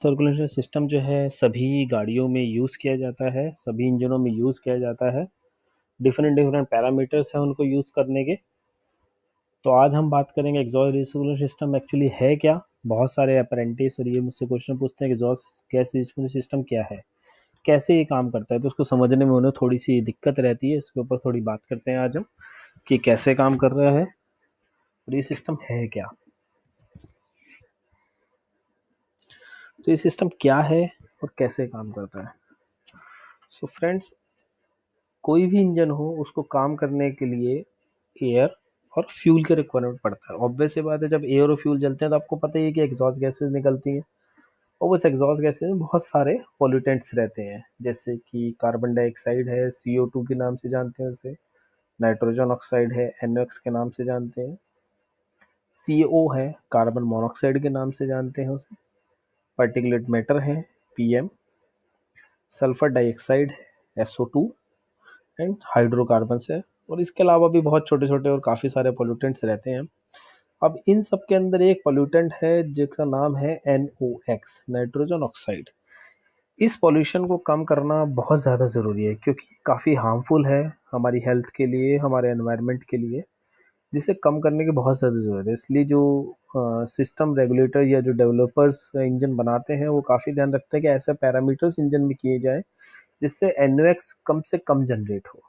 Circulation system जो है सभी गाड़ियों में यूज़ किया जाता है, सभी इंजनों में यूज़ किया जाता है। डिफरेंट डिफरेंट पैरामीटर्स हैं उनको यूज़ करने के। तो आज हम बात करेंगे एग्जॉस्ट रिसर्कुलेशन सिस्टम एक्चुअली है क्या। बहुत सारे अप्रेंटिस और ये मुझसे क्वेश्चन पूछते हैं कि एग्जॉस्ट गैस रिसर्कुलेशन सिस्टम क्या है, कैसे ये काम करता है। तो उसको समझने में उन्हें थोड़ी सी दिक्कत रहती है। इसके ऊपर थोड़ी बात करते हैं आज हम कि कैसे काम कर रहा है और ये सिस्टम है क्या। तो ये सिस्टम क्या है और कैसे काम करता है। सो फ्रेंड्स, कोई भी इंजन हो उसको काम करने के लिए एयर और फ्यूल के रिक्वायरमेंट पड़ता है। ऑब्वियस सी बात है, जब एयर और फ्यूल जलते हैं तो आपको पता ही है कि एग्जॉस्ट गैसेस निकलती हैं। और उस एग्जॉस्ट गैसेस में बहुत सारे पॉल्यूटेंट्स रहते हैं, जैसे कि कार्बन डाइऑक्साइड है, CO2 के नाम से जानते हैं उसे। नाइट्रोजन ऑक्साइड है, NOx के नाम से जानते हैं। CO है, कार्बन मोनोऑक्साइड के नाम से जानते हैं उसे। पार्टिकुलेट मैटर है, PM। सल्फर डाइऑक्साइड है, SO2। एंड हाइड्रोकार्बन्स है। और इसके अलावा भी बहुत छोटे छोटे और काफ़ी सारे पोल्यूटेंट्स रहते हैं। अब इन सब के अंदर एक पोल्यूटेंट है जिसका नाम है NOx, नाइट्रोजन ऑक्साइड। इस पॉल्यूशन को कम करना बहुत ज़्यादा ज़रूरी है, क्योंकि काफ़ी हार्मफुल है हमारी हेल्थ के लिए, हमारे एनवायरनमेंट के लिए, जिसे कम करने की बहुत ज़्यादा ज़रूरत है। इसलिए जो सिस्टम रेगुलेटर या जो डेवलपर्स इंजन बनाते हैं वो काफ़ी ध्यान रखते हैं कि ऐसे पैरामीटर्स इंजन में किए जाए जिससे NOx कम से कम जनरेट हो।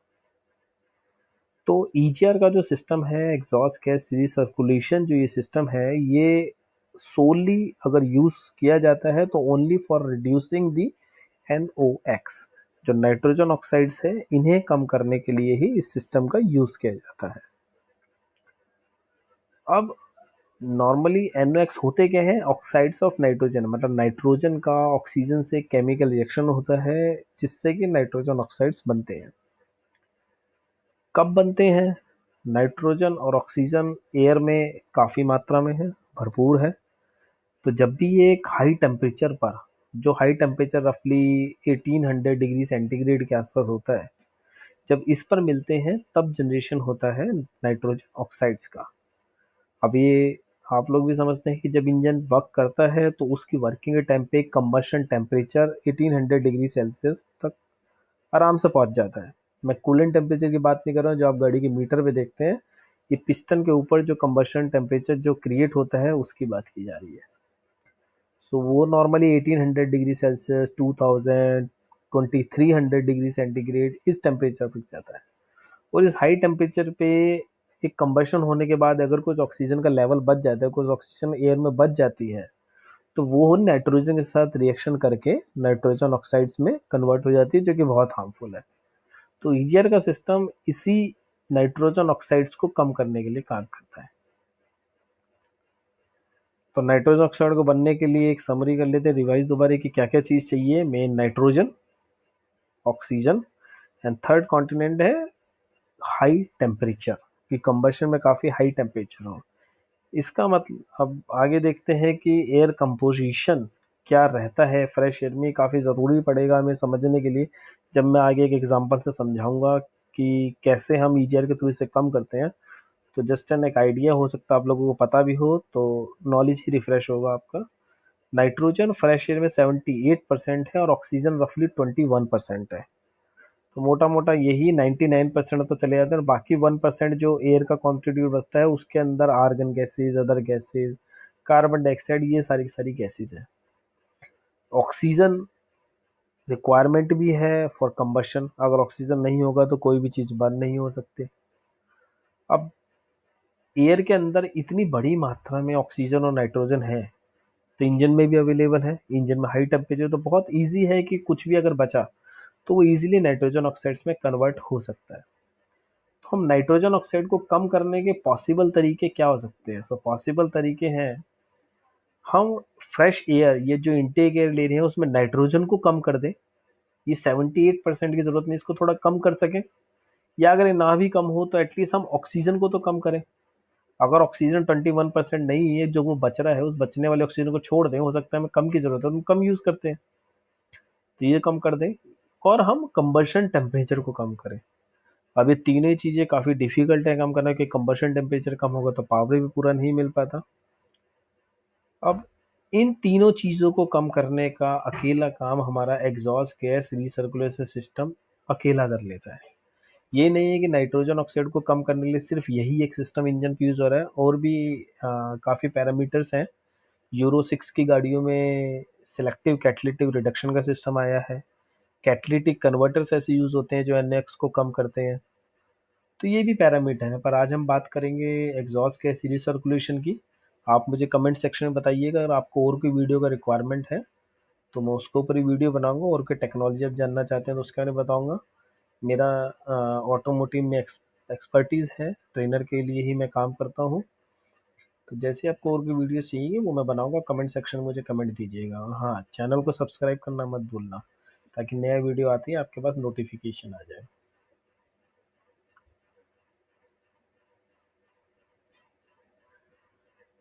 तो EGR का जो सिस्टम है, एग्जॉस्ट गैस रिसर्कुलेशन, जो ये सिस्टम है, ये सोली अगर यूज किया जाता है तो only for reducing the NOx, जो नाइट्रोजन ऑक्साइड्स है, इन्हें कम करने के लिए ही इस सिस्टम का यूज किया जाता है। अब नॉर्मली NOx होते क्या है, ऑक्साइड्स ऑफ नाइट्रोजन, मतलब नाइट्रोजन का ऑक्सीजन से केमिकल रिएक्शन होता है जिससे कि नाइट्रोजन ऑक्साइड्स बनते हैं। कब बनते हैं? नाइट्रोजन और ऑक्सीजन एयर में काफ़ी मात्रा में है, भरपूर है। तो जब भी ये एक हाई टेम्परेचर पर, जो हाई टेम्परेचर रफली 1800 डिग्री सेंटीग्रेड के आसपास होता है, जब इस पर मिलते हैं तब जनरेशन होता है नाइट्रोजन ऑक्साइड्स का। अब ये आप लोग भी समझते हैं कि जब इंजन वर्क करता है तो उसकी वर्किंग के टाइम पे कंबशन टेम्परेचर 1800 डिग्री सेल्सियस तक आराम से पहुंच जाता है। मैं कूलेंट टेम्परेचर की बात नहीं कर रहा हूँ जो आप गाड़ी के मीटर पे देखते हैं। ये पिस्टन के ऊपर जो कंबशन टेम्परेचर जो क्रिएट होता है उसकी बात की जा रही है। सो वो normally 1800 degree Celsius, 2000, 2300 degree centigrade इस टेम्परेचर तक जाता है। और इस हाई टेम्परेचर पे एक कंबशन होने के बाद अगर कुछ ऑक्सीजन का लेवल बच जाता है, कुछ ऑक्सीजन एयर में बच जाती है, तो वो नाइट्रोजन के साथ रिएक्शन करके नाइट्रोजन ऑक्साइड्स में कन्वर्ट हो जाती है, जो कि बहुत हार्मफुल है। तो ईजीआर का सिस्टम इसी नाइट्रोजन ऑक्साइड्स को कम करने के लिए काम करता है। तो नाइट्रोजन ऑक्साइड को बनने के लिए एक समरी कर लेते हैं, रिवाइज दोबारा, कि क्या क्या चीज़ चाहिए। Main nitrogen, oxygen, and third continent है हाई टेम्परेचर, कि कंबशन में काफ़ी हाई टेम्परेचर हो। इसका मतलब अब आगे देखते हैं कि एयर कंपोजिशन क्या रहता है फ्रेश एयर में। काफ़ी ज़रूरी पड़ेगा हमें समझने के लिए, जब मैं आगे एक एग्जांपल से समझाऊंगा कि कैसे हम ईजीआर के थ्रू इसे कम करते हैं। तो जस्ट एन एक आइडिया हो सकता है आप लोगों को पता भी हो, तो नॉलेज ही रिफ्रेश होगा आपका। नाइट्रोजन फ्रेश एयर में 78% है और ऑक्सीजन रफली 21% है। तो मोटा मोटा यही 99% तो चले जाते हैं, और बाकी 1% जो एयर का कॉन्स्टिट्यूट बचता है उसके अंदर argon gases, other gases, carbon dioxide, ये सारी की सारी गैसेज है। ऑक्सीजन रिक्वायरमेंट भी है फॉर कंबशन। अगर ऑक्सीजन नहीं होगा तो कोई भी चीज़ बर्न नहीं हो सकती। अब एयर के अंदर इतनी बड़ी मात्रा में ऑक्सीजन और नाइट्रोजन है तो इंजन में भी अवेलेबल है। इंजन में हाई टेम्परेचर तो बहुत ईजी है कि कुछ भी अगर बचा तो वो ईजिली नाइट्रोजन ऑक्साइड्स में कन्वर्ट हो सकता है। तो हम नाइट्रोजन ऑक्साइड को कम करने के पॉसिबल तरीके क्या हो सकते हैं? सो पॉसिबल तरीके हैं, हम फ्रेश एयर, ये जो इनटेक एयर ले रहे हैं उसमें नाइट्रोजन को कम कर दें। ये 78% की जरूरत नहीं, इसको थोड़ा कम कर सकें। या अगर ये ना भी कम हो तो एटलीस्ट हम ऑक्सीजन को तो कम करें। अगर ऑक्सीजन 21% नहीं है, जो वो बच रहा है, उस बचने वाले ऑक्सीजन को छोड़ दें। हो सकता है हमें कम की जरूरत है तो हम कम यूज करते हैं, तो ये कम कर दें। और हम कंबशन टेम्परेचर को कम करें। अब ये तीनों ही चीजें काफी डिफिकल्ट है काम करना, कि कंबशन टेम्परेचर कम होगा तो पावर भी पूरा नहीं मिल पाता। अब इन तीनों चीजों को कम करने का अकेला काम हमारा एग्जॉस्ट गैस रिसर्कुलेशन सिस्टम अकेला कर लेता है। ये नहीं है कि नाइट्रोजन ऑक्साइड को कम करने के लिए सिर्फ यही एक सिस्टम इंजन पे यूज हो रहा है, और भी काफी पैरामीटर्स हैं। यूरो 6 की गाड़ियों में सिलेक्टिव कैटलिटिक रिडक्शन का सिस्टम आया है। कैटलिटिक कन्वर्टर्स ऐसे यूज होते हैं जो एनएक्स को कम करते हैं। तो ये भी पैरामीटर है, पर आज हम बात करेंगे एग्जॉस्ट गैस रिसर्कुलेशन की। आप मुझे कमेंट सेक्शन में बताइएगा अगर आपको और कोई वीडियो का रिक्वायरमेंट है, तो मैं उसके ऊपर ही वीडियो बनाऊंगा। और कोई टेक्नोलॉजी आप जानना चाहते हैं तो उसके बारे में बताऊंगा। मेरा ऑटोमोटिव में एक्सपर्टीज़ है, ट्रेनर के लिए ही मैं काम करता हूँ। तो जैसे आपको और भी वीडियो चाहिए वो मैं बनाऊंगा, कमेंट सेक्शन में मुझे कमेंट दीजिएगा। और हाँ, चैनल को सब्सक्राइब करना मत भूलना, ताकि नया वीडियो आती है आपके पास नोटिफिकेशन आ जाए।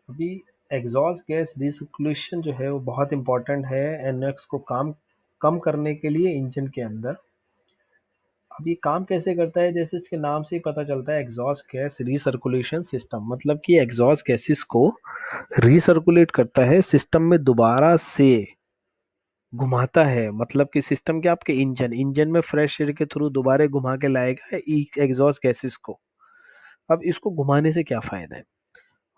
अभी एग्जॉस्ट गैस रिसर्कुलेशन जो है वो बहुत इंपॉर्टेंट है एनओएक्स को काम कम करने के लिए इंजन के अंदर। अब ये काम कैसे करता है, जैसे इसके नाम से ही पता चलता है, एग्जॉस्ट गैस रिसर्कुलेशन सिस्टम, मतलब कि एग्जॉस्ट गैसेस को रिसर्कुलेट करता है, सिस्टम में दोबारा से घुमाता है। मतलब कि सिस्टम के आपके इंजन इंजन में फ्रेश एयर के थ्रू दोबारा घुमा के लाएगा एग्जॉस्ट गैसेस को। अब इसको घुमाने से क्या फायदा है?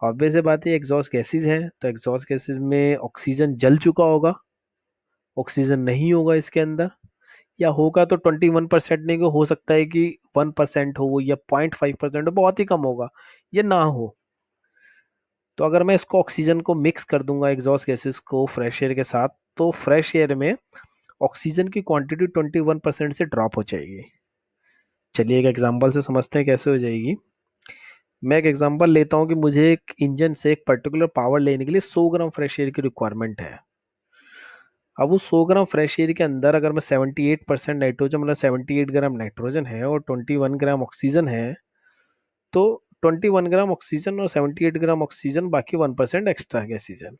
ऑब्वियस है बात है, एग्जॉस्ट गैसेस हैं तो एग्जॉस्ट गैसेस में ऑक्सीजन जल चुका होगा, ऑक्सीजन नहीं होगा इसके अंदर, या होगा तो 21% नहीं, हो सकता है कि 1% हो या 0.5% हो, बहुत ही कम होगा, ये ना हो। तो अगर मैं इसको ऑक्सीजन को मिक्स कर दूंगा एग्जॉस्ट गैसेस को फ्रेश एयर के साथ, तो फ्रेश एयर में ऑक्सीजन की क्वांटिटी 21% से ड्रॉप हो जाएगी। चलिए एक एग्जांपल से समझते हैं कैसे हो जाएगी। मैं एक एग्जांपल लेता हूँ कि मुझे एक इंजन से एक पर्टिकुलर पावर लेने के लिए 100 ग्राम फ्रेश एयर की रिक्वायरमेंट है। अब उस 100 ग्राम फ्रेश एयर के अंदर अगर मैं 78% नाइट्रोजन, मतलब 78 ग्राम नाइट्रोजन है और 21 ग्राम ऑक्सीजन है, तो 21 ग्राम ऑक्सीजन और 78 ग्राम ऑक्सीजन, बाकी 1% एक्स्ट्रा गैसेज है।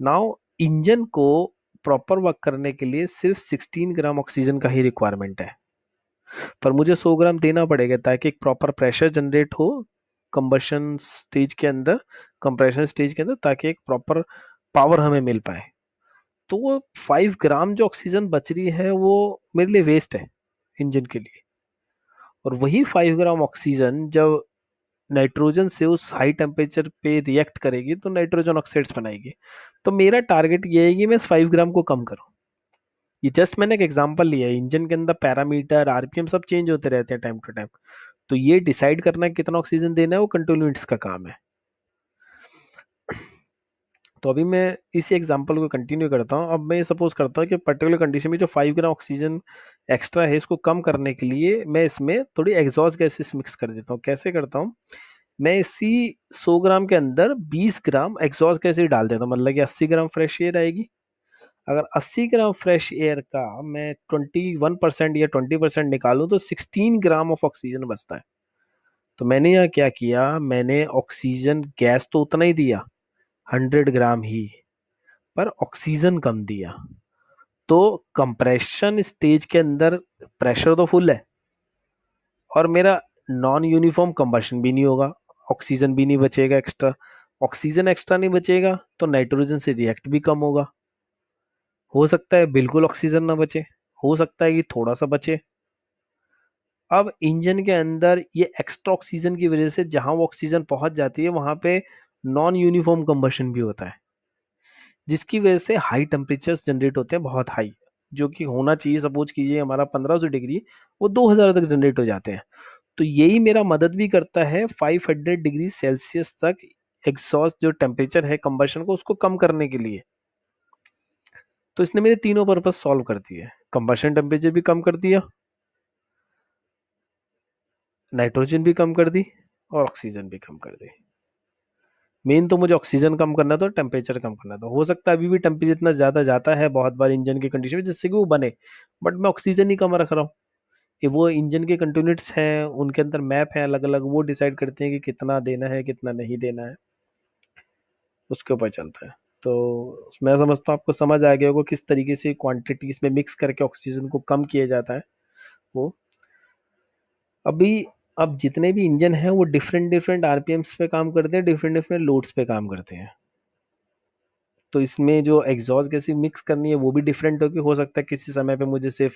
नाउ इंजन को प्रॉपर वर्क करने के लिए सिर्फ 16 ग्राम ऑक्सीजन का ही रिक्वायरमेंट है, पर मुझे 100 ग्राम देना पड़ेगा ताकि एक प्रॉपर प्रेशर जनरेट हो कंबशन स्टेज के अंदर, कंप्रेशन स्टेज के अंदर, ताकि एक प्रॉपर पावर हमें मिल पाए। तो वो 5 ग्राम जो ऑक्सीजन बच रही है वो मेरे लिए वेस्ट है इंजन के लिए। और वही 5 ग्राम ऑक्सीजन जब नाइट्रोजन से उस हाई टेम्परेचर पे रिएक्ट करेगी तो नाइट्रोजन ऑक्साइड्स बनाएगी। तो मेरा टारगेट ये है कि मैं इस 5 ग्राम को कम करूं। ये जस्ट मैंने एक एग्जांपल लिया है, इंजन के अंदर पैरामीटर आरपीएम सब चेंज होते रहते हैं टाइम टू टाइम। तो ये डिसाइड करना कितना ऑक्सीजन देना है वो कंट्रोल यूनिट्स का काम है। तो अभी मैं इसी एग्जांपल को कंटिन्यू करता हूँ। अब मैं ये सपोज करता हूँ कि पर्टिकुलर कंडीशन में जो 5 ग्राम ऑक्सीजन एक्स्ट्रा है, इसको कम करने के लिए मैं इसमें थोड़ी एग्जॉस्ट गैसेस मिक्स कर देता हूँ। कैसे करता हूँ, मैं इसी 100 ग्राम के अंदर 20 ग्राम एग्जॉस्ट गैस डाल देता हूँ, मतलब कि 80 ग्राम फ्रेश एयर आएगी। अगर 80 ग्राम फ्रेश एयर का मैं 21% या 20% निकालूं तो 16 ग्राम ऑफ ऑक्सीजन बचता है। तो मैंने यहाँ क्या किया, मैंने ऑक्सीजन गैस तो उतना ही दिया, 100 ग्राम ही, पर ऑक्सीजन कम दिया। तो कंप्रेशन स्टेज के अंदर प्रेशर तो फुल है, और मेरा नॉन यूनिफॉर्म कंबशन भी नहीं होगा, ऑक्सीजन भी नहीं बचेगा एक्स्ट्रा। ऑक्सीजन एक्स्ट्रा नहीं बचेगा तो नाइट्रोजन से रिएक्ट भी कम होगा। हो सकता है बिल्कुल ऑक्सीजन ना बचे, हो सकता है कि थोड़ा सा बचे। अब इंजन के अंदर ये एक्स्ट्रा ऑक्सीजन की वजह से जहां वो ऑक्सीजन पहुंच जाती है वहां पे नॉन यूनिफॉर्म कंबशन भी होता है, जिसकी वजह से हाई टेम्परेचर्स जनरेट होते हैं, बहुत हाई, जो कि होना चाहिए। सपोज कीजिए हमारा 1500 डिग्री, वो 2000 तक जनरेट हो जाते हैं। तो यही मेरा मदद भी करता है 500 डिग्री सेल्सियस तक एग्जॉस्ट जो टेम्परेचर है कंबशन को, उसको कम करने के लिए। तो इसने मेरे तीनों पर्पस सॉल्व कर दिए, कंबशन टेम्परेचर भी कम कर दिया, नाइट्रोजन भी कम कर दी, और ऑक्सीजन भी कम कर दी। मेन तो मुझे ऑक्सीजन कम करना था, टेम्परेचर कम करना था। हो सकता है अभी भी टेम्परेचर इतना ज्यादा जाता है बहुत बार इंजन की कंडीशन में जिससे कि वो बने, बट मैं ऑक्सीजन ही कम रख रहा हूँ। ये वो इंजन के कंट्रोनेंट्स हैं, उनके अंदर मैप है अलग अलग, वो डिसाइड करते हैं कि कितना देना है कितना नहीं देना है, उसके ऊपर चलता है। तो मैं समझता हूँ आपको समझ आ गया होगा किस तरीके से क्वांटिटीज में मिक्स करके ऑक्सीजन को कम किया जाता है वो। अभी अब जितने भी इंजन हैं वो डिफरेंट डिफरेंट आरपीएम्स पे काम करते हैं, डिफरेंट डिफरेंट लोड्स पे काम करते हैं। तो इसमें जो एग्जॉस्ट गैसेस मिक्स करनी है वो भी डिफरेंट होगी, हो सकता है किसी समय पे मुझे सिर्फ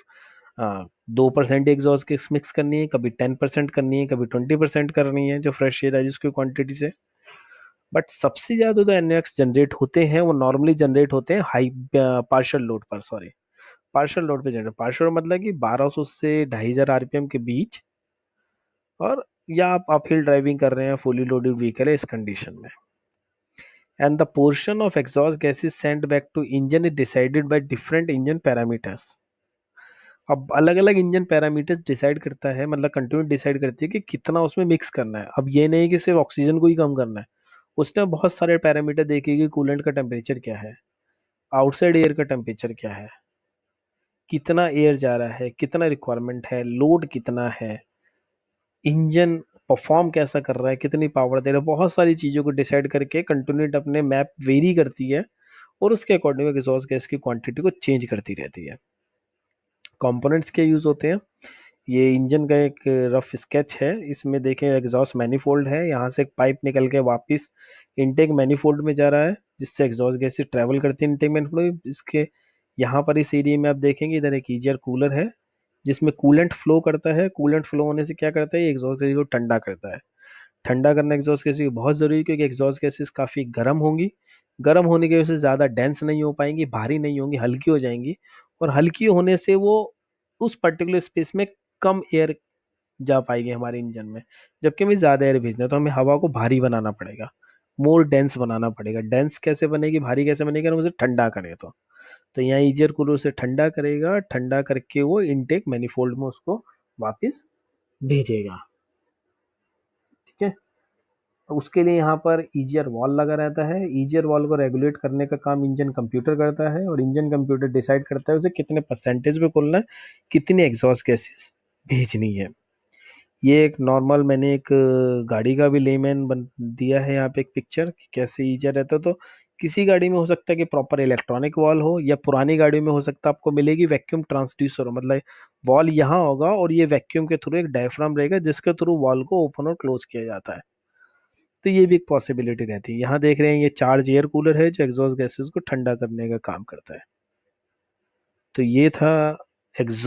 2% एग्जॉस्ट गैस मिक्स करनी है, कभी 10% करनी है, कभी 20% करनी है जो फ्रेश एयर है जिसकी क्वांटिटी से। बट सबसे ज्यादा जो एनओएक्स जनरेट होते हैं वो नॉर्मली जनरेट होते हैं हाई पार्शियल लोड पर, सॉरी पार्शियल लोड पे जनरेट, पार्शियल मतलब कि 1200 से 2500 आरपीएम के बीच, और या आप अपहिल ड्राइविंग कर रहे हैं, फुली लोडेड व्हीकल है इस कंडीशन में। And the portion of exhaust gases sent back to engine is decided by different engine parameters. अब अलग अलग इंजन पैरामीटर्स डिसाइड करता है, मतलब कंटिन्यू डिसाइड करती है कि कितना उसमें मिक्स करना है। अब ये नहीं कि सिर्फ ऑक्सीजन को ही कम करना है, उसने बहुत सारे पैरामीटर देखे कि कूलेंट का टेम्परेचर क्या है, आउटसाइड एयर का टेम्परेचर क्या है, कितना एयर जा रहा है, कितना रिक्वायरमेंट है, लोड कितना है, इंजन परफॉर्म कैसा कर रहा है, कितनी पावर दे रहा है, बहुत सारी चीज़ों को डिसाइड करके कंटिन्यूट अपने मैप वेरी करती है और उसके अकॉर्डिंग एग्जॉस्ट गैस की क्वांटिटी को चेंज करती रहती है। कंपोनेंट्स के यूज होते हैं, ये इंजन का एक रफ स्केच है। इसमें देखें एग्जॉस्ट मैनिफोल्ड है, यहाँ से एक पाइप निकल के वापस इनटेक मैनिफोल्ड में जा रहा है जिससे एग्जॉस्ट गैसेस ट्रेवल करती है इनटेक मैनिफोल्ड। इसके यहाँ पर इस एरिया में आप देखेंगे इधर एक ईजियर कूलर है जिसमें कूलेंट फ्लो करता है। कूलेंट फ्लो होने से क्या करता है, एग्जॉस्ट गैस को ठंडा करता है। ठंडा करना एग्जॉस्ट गैसेस बहुत जरूरी है क्योंकि एग्जॉस्ट गैसेस काफी गर्म होंगी, गर्म होने की वजह से ज्यादा डेंस नहीं हो पाएंगी, भारी नहीं होंगी, हल्की हो जाएंगी, और हल्की होने से वो उस पर्टिकुलर स्पेस में कम एयर जा पाएगी हमारे इंजन में। जबकि हमें ज्यादा एयर भेजना है तो हमें हवा को भारी बनाना पड़ेगा, मोर डेंस बनाना पड़ेगा। डेंस कैसे बनेगी, भारी कैसे बनेगी, अगर उसे ठंडा करें तो यहाँ ईजियर कूलर उसे ठंडा करेगा, ठंडा करके वो इनटेक मैनिफोल्ड में उसको वापस भेजेगा। ठीक है, तो उसके लिए यहाँ पर ईजियर वॉल लगा रहता है। ईजियर वॉल को रेगुलेट करने का काम इंजन कंप्यूटर करता है और इंजन कंप्यूटर डिसाइड करता है उसे कितने परसेंटेज पे खोलना है, कितनी एग्जॉस्ट गैसेस भेजनी है। ये एक नॉर्मल मैंने एक गाड़ी का भी लेमैन बन दिया है यहाँ पे एक पिक्चर कि कैसे ईजियर रहता है। तो किसी गाड़ी में हो सकता है कि प्रॉपर इलेक्ट्रॉनिक वॉल हो, या पुरानी गाड़ी में हो सकता है आपको मिलेगी वैक्यूम ट्रांसड्यूसर हो, मतलब वॉल यहाँ होगा और ये वैक्यूम के थ्रू एक डायफ्राम रहेगा जिसके थ्रू वॉल को ओपन और क्लोज किया जाता है। तो ये भी एक पॉसिबिलिटी रहती है। यहाँ देख रहे हैं ये चार्ज एयर कूलर है जो एग्जॉस्ट गैसेस को ठंडा करने का काम करता है। तो ये था एग्जॉस्ट